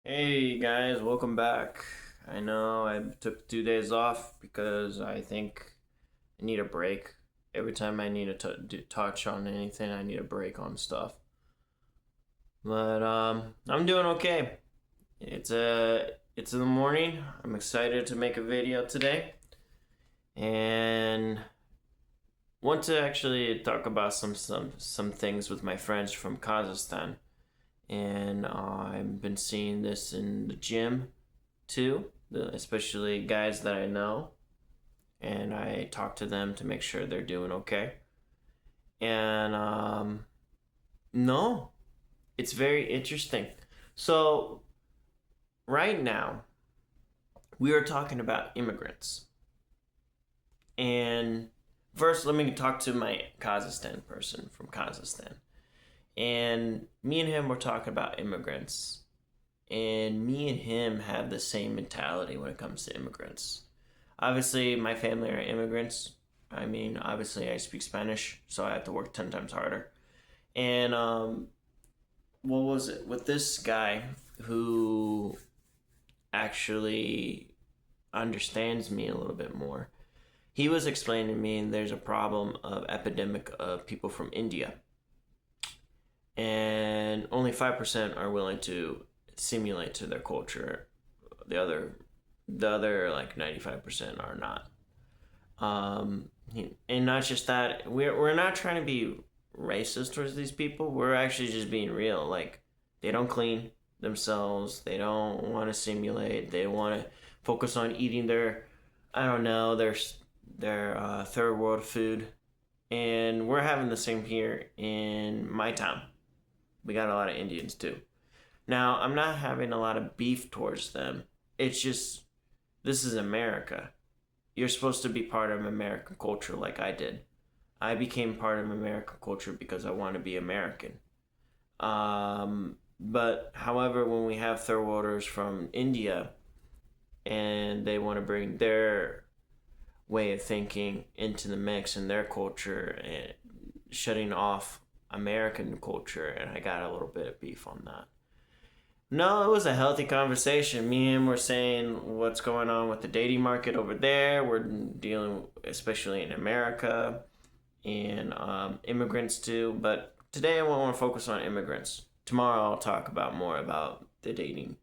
Hey guys, welcome back. I know I took 2 days off because I think I need a break. Every time I need to touch on anything, I need a break on stuff. But I'm doing okay. It's in the morning. I'm excited to make a video today, and want to actually talk about some things with my friends from Kazakhstan. And I've been seeing this in the gym too, especially guys that I know, and I talk to them to make sure they're doing okay. And no, it's very interesting. So right now we are talking about immigrants, and first let me talk to my Kazakhstan person from Kazakhstan, and me and him were talking about immigrants, and me and him have the same mentality when it comes to immigrants. Obviously, my family are immigrants. I mean, obviously, I speak Spanish, so I have to work 10 times harder. And what was it with this guy who actually understands me a little bit more? He was explaining to me there's a problem of epidemic of people from India, and only 5% are willing to simulate to their culture. The other, the other like 95% are not. And not just that, we're not trying to be racist towards these people. We're actually just being real. Like, they don't clean themselves. They don't want to simulate. They want to focus on eating their, I don't know, their third world food. And we're having the same here in my town. We got a lot of Indians too. Now, I'm not having a lot of beef towards them. It's just, this is America. You're supposed to be part of American culture like I did. I became part of American culture because I want to be American. But however, when we have third worlders from India and they want to bring their way of thinking into the mix and their culture and shutting off American culture, and I got a little bit of beef on that. No, it was a healthy conversation. Me and him were saying what's going on with the dating market over there. We're dealing, especially in America, and immigrants too. But today I want to focus on immigrants. Tomorrow I'll talk about more about the dating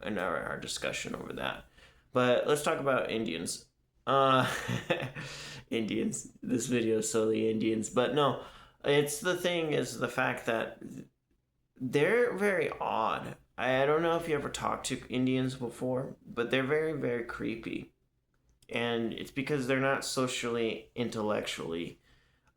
and our discussion over that. But let's talk about Indians. Uh, Indians. This video is solely Indians. But no, it's the thing is the fact that they're very odd. I don't know if you ever talked to Indians before, but they're very, very creepy. And it's because they're not socially, intellectually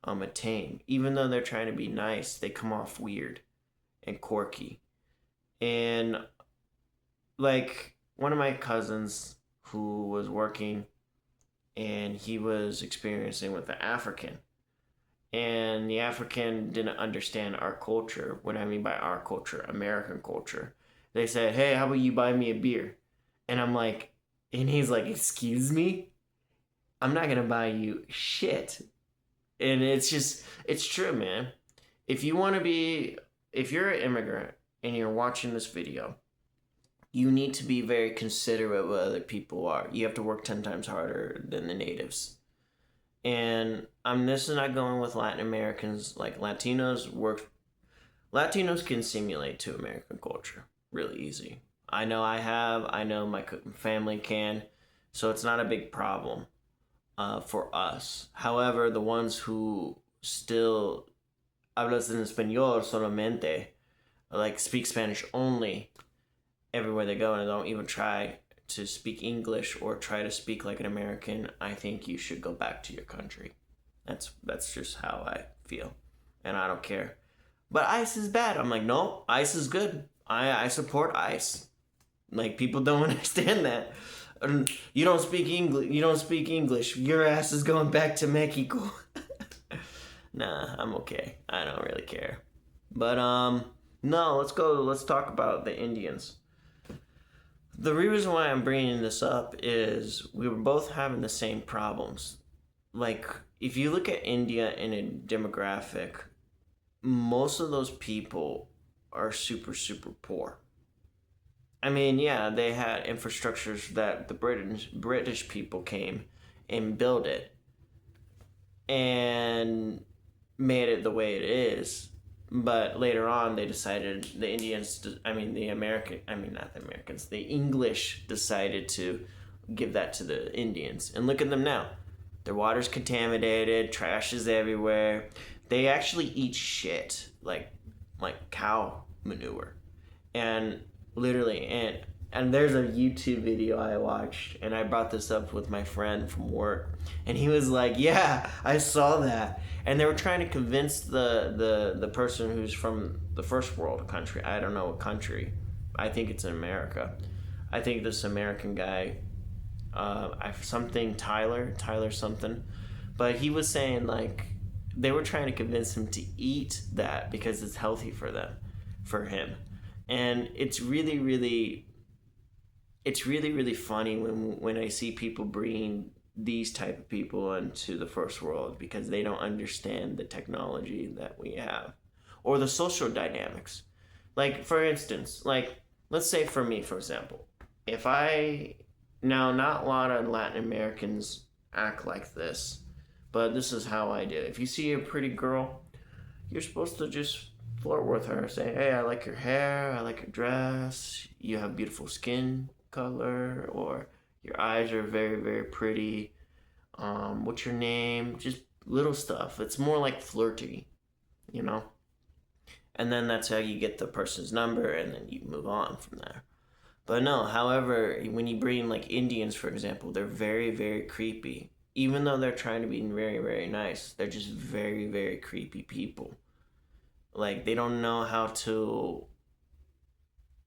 attained. Even though they're trying to be nice, they come off weird and quirky. And like one of my cousins who was working and he was experiencing with the African, and the African didn't understand our culture. What I mean by our culture, American culture. They said, "Hey, how about you buy me a beer?" And I'm like, and he's like, "Excuse me? I'm not gonna buy you shit." And it's just, it's true, man. If you want to be, if you're an immigrant and you're watching this video, you need to be very considerate of what other people are. You have to work 10 times harder than the natives. And this is not going with Latin Americans. Like Latinos can simulate to American culture really easy. I know my family can, so it's not a big problem for us. However, the ones who still hablas en español solamente, like speak Spanish only everywhere they go and don't even try to speak English or try to speak like an American, I think you should go back to your country. That's just how I feel, and I don't care. But ICE is bad. I'm like, no, ICE is good. I support ICE. Like, people don't understand that. You don't speak English. You don't speak English. Your ass is going back to Mexico. Nah, I'm okay. I don't really care. But no, let's go. Let's talk about the Indians. The reason why I'm bringing this up is we were both having the same problems. Like, if you look at India in a demographic, most of those people are super, super poor. I mean, yeah, they had infrastructures that the British people came and built it and made it the way it is. But later on, they decided the Indians, I mean, the American, I mean, not the Americans, the English decided to give that to the Indians. And look at them now. Their water's contaminated, trash is everywhere. They actually eat shit, like cow manure. And literally, and there's a YouTube video I watched, and I brought this up with my friend from work, and he was like, "Yeah, I saw that." And they were trying to convince the person who's from the first world country. I don't know what country. I think it's in America. I think this American guy, something Tyler something, but he was saying like they were trying to convince him to eat that because it's healthy for him, and it's really funny when I see people bringing these type of people into the first world because they don't understand the technology that we have or the social dynamics. Like for instance, like let's say for me, for example, if I now not a lot of Latin Americans act like this, but this is how I do. If you see a pretty girl, you're supposed to just flirt with her. Say, hey, I like your hair, I like your dress, you have beautiful skin color, or your eyes are very, very pretty. What's your name? Just little stuff. It's more like flirty, you know? And then that's how you get the person's number, and then you move on from there. But no, however, when you bring like Indians, for example, they're very, very creepy. Even though they're trying to be very, very nice, they're just very, very creepy people. Like, they don't know how to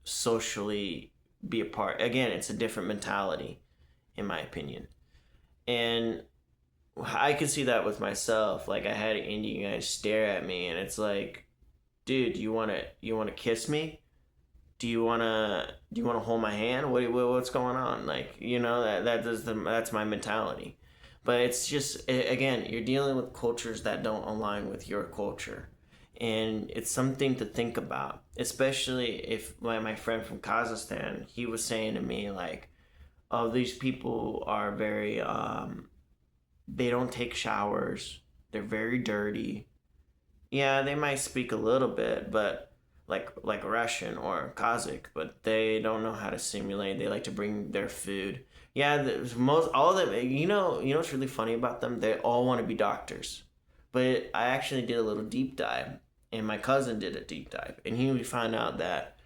socially be a part. Again, it's a different mentality, in my opinion. And I could see that with myself. Like, I had an Indian guy stare at me, and it's like, dude, you wanna kiss me? Do you wanna hold my hand? What's going on? Like, that's my mentality. But it's just again, you're dealing with cultures that don't align with your culture, and it's something to think about. Especially if my friend from Kazakhstan, he was saying to me like, "Oh, these people are very they don't take showers. They're very dirty. Yeah, they might speak a little bit, but like Russian or Kazakh, but they don't know how to simulate. They like to bring their food. Yeah, most all of them. You know what's really funny about them? They all want to be doctors. But I actually did a little deep dive, and my cousin did a deep dive, and we found out that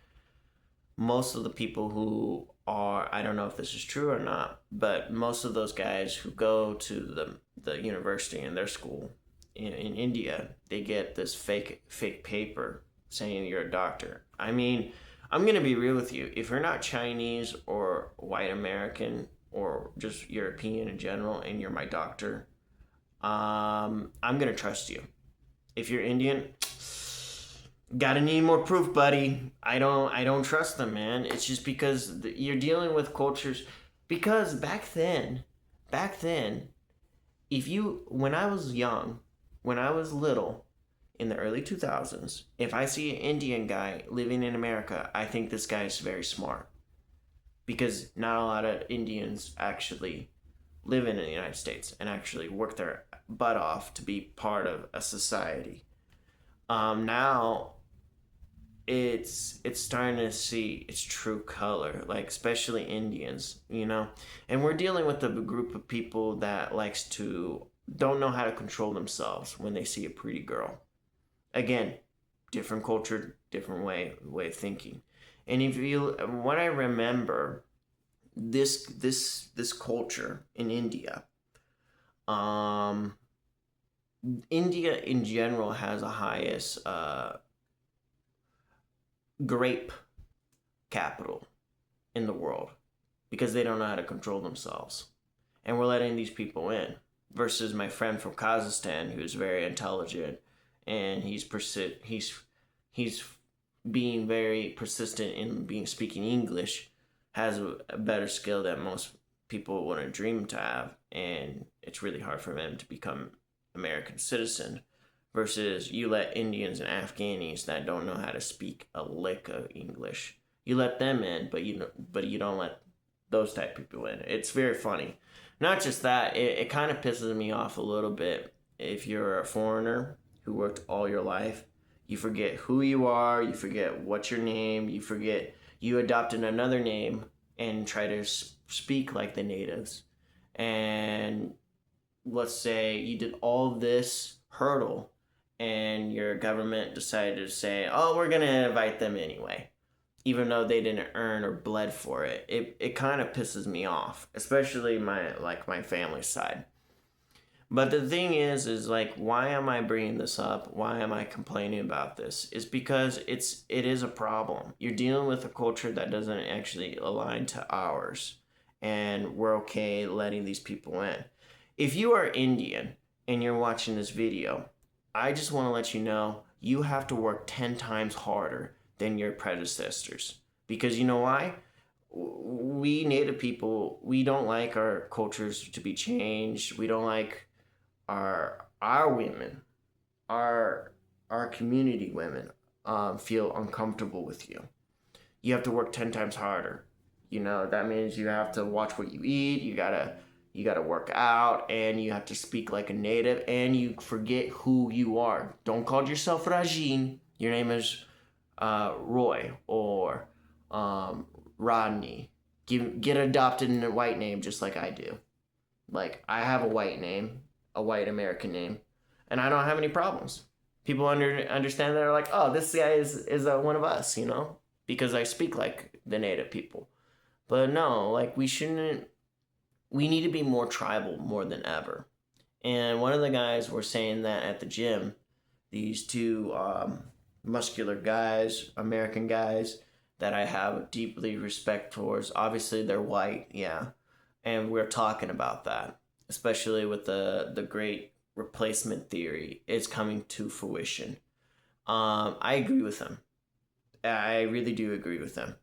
most of the people who are, I don't know if this is true or not, but most of those guys who go to the university in their school in India, they get this fake paper saying you're a doctor. I mean, I'm gonna be real with you. If you're not Chinese or white American or just European in general, and you're my doctor, I'm gonna trust you. If you're Indian, gotta need more proof, buddy. I don't trust them, man. It's just because you're dealing with cultures. Because back then, if you when I was young, when I was little, in the early 2000s, if I see an Indian guy living in America, I think this guy is very smart because not a lot of Indians actually live in the United States and actually work their butt off to be part of a society. Now it's starting to see its true color, like especially Indians, and we're dealing with a group of people that likes to don't know how to control themselves when they see a pretty girl. Again, different culture, different way of thinking. And if you what I remember, this culture in India, um India in general has the highest grape capital in the world because they don't know how to control themselves. And we're letting these people in versus my friend from Kazakhstan who's very intelligent, and he's being very persistent in being speaking English, has a better skill that most people wouldn't dream to have, and it's really hard for them to become American citizen. Versus you let Indians and Afghanis that don't know how to speak a lick of English, You let them in, but you don't let those type of people in. It's very funny. Not just that, it kind of pisses me off a little bit. If you're a foreigner who worked all your life, you forget who you are, you forget what's your name, you forget you adopted another name and try to speak like the natives. And let's say you did all this hurdle and your government decided to say, oh, we're going to invite them anyway, even though they didn't earn or bled for it. It kind of pisses me off, especially my family side. But the thing is like, why am I bringing this up? Why am I complaining about this? It's because it is a problem. You're dealing with a culture that doesn't actually align to ours, and we're okay letting these people in. If you are Indian and you're watching this video, I just want to let you know you have to work 10 times harder than your predecessors. Because you know why? We Native people, we don't like our cultures to be changed. We don't like our women, our community women feel uncomfortable with you. You have to work 10 times harder. You know, that means you have to watch what you eat, you gotta work out, and you have to speak like a native, and you forget who you are. Don't call yourself Rajin. Your name is Roy or Rodney. Get adopted in a white name just like I do. Like, I have a white name, a white American name, and I don't have any problems. People understand that, are like, oh, this guy is one of us, you know, because I speak like the native people. But no, like, we need to be more tribal more than ever. And one of the guys were saying that at the gym, these two muscular guys, American guys, that I have deeply respect towards. Obviously, they're white, yeah. And we're talking about that, especially with the great replacement theory is coming to fruition. I agree with them. I really do agree with them.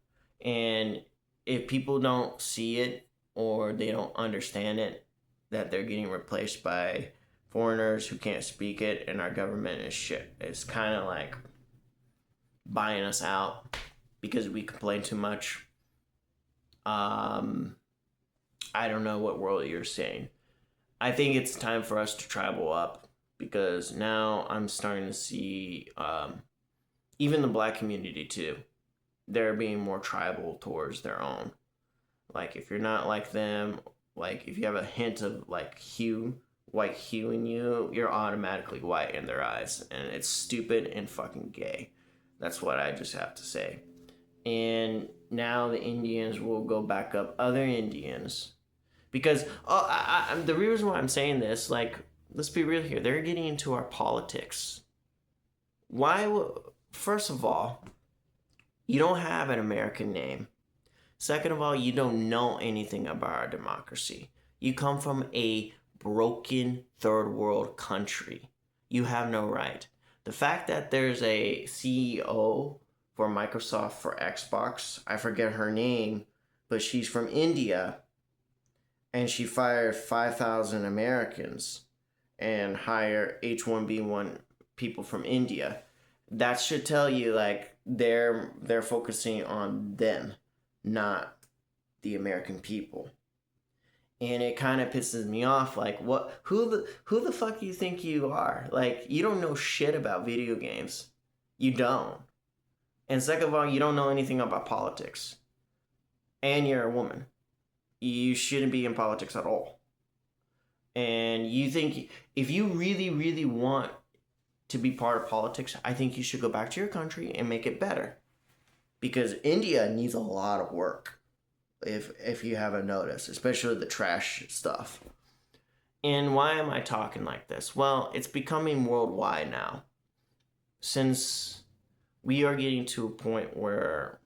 And if people don't see it or they don't understand it, that they're getting replaced by foreigners who can't speak it and our government is shit. It's kind of like buying us out because we complain too much. I don't know what world you're saying. I think it's time for us to tribal up, because now I'm starting to see even the black community too. They're being more tribal towards their own. Like, if you're not like them, like if you have a hint of like white hue in you, you're automatically white in their eyes, and it's stupid and fucking gay. That's what I just have to say. And now the Indians will go back up other Indians. Because the reason why I'm saying this, like, let's be real here, they're getting into our politics. First of all, you don't have an American name. Second of all, you don't know anything about our democracy. You come from a broken third world country. You have no right. The fact that there's a CEO for Microsoft, for Xbox, I forget her name, but she's from India, and she fired 5,000 Americans and hired H1B1 people from India. That should tell you, like, they're focusing on them, not the American people. And it kind of pisses me off. Like, who the fuck you think you are? Like, you don't know shit about video games. You don't. And second of all, you don't know anything about politics. And you're a woman. You shouldn't be in politics at all. And you think, if you really, really want to be part of politics, I think you should go back to your country and make it better. Because India needs a lot of work, if you haven't noticed, especially the trash stuff. And why am I talking like this? Well, it's becoming worldwide now. Since we are getting to a point where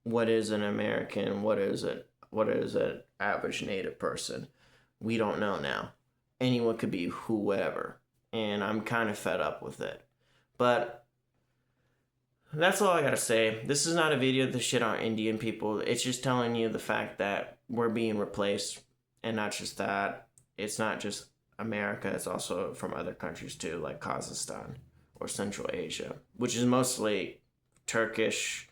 what is an American, what is an average native person, we don't know now. Anyone could be whoever. And I'm kind of fed up with it. But that's all I gotta say. This is not a video to shit on Indian people. It's just telling you the fact that we're being replaced. And not just that. It's not just America. It's also from other countries too, like Kazakhstan or Central Asia, which is mostly Turkish,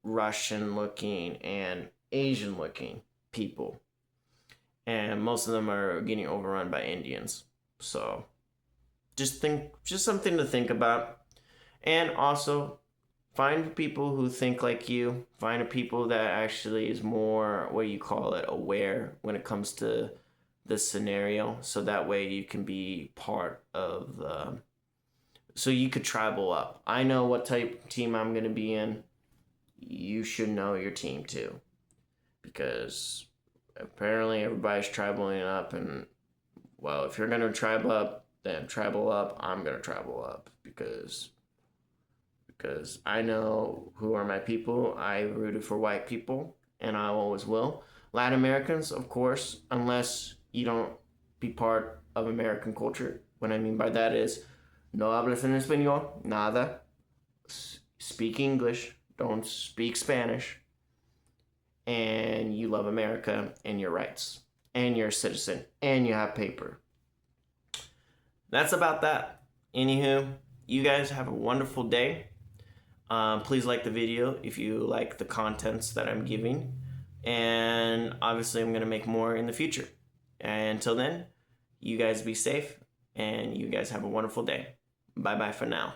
Russian looking and Asian looking people. And most of them are getting overrun by Indians. So just something to think about. And also find people who think like you. Find people that actually is more, what do you call it, aware when it comes to this scenario. So that way you can be part of the, so you could tribal up. I know what type of team I'm going to be in. You should know your team too. Because apparently everybody's tribaling up, and well, if you're going to tribe up, then tribal up. I'm going to tribal up because I know who are my people. I rooted for white people, and I always will. Latin Americans, of course, unless you don't be part of American culture. What I mean by that is, no hablas en español, nada. Speak English, don't speak Spanish. And you love America and your rights. And you're a citizen. And you have paper. That's about that. Anywho, you guys have a wonderful day. Please like the video if you like the contents that I'm giving. And obviously I'm going to make more in the future. And until then, you guys be safe. And you guys have a wonderful day. Bye-bye for now.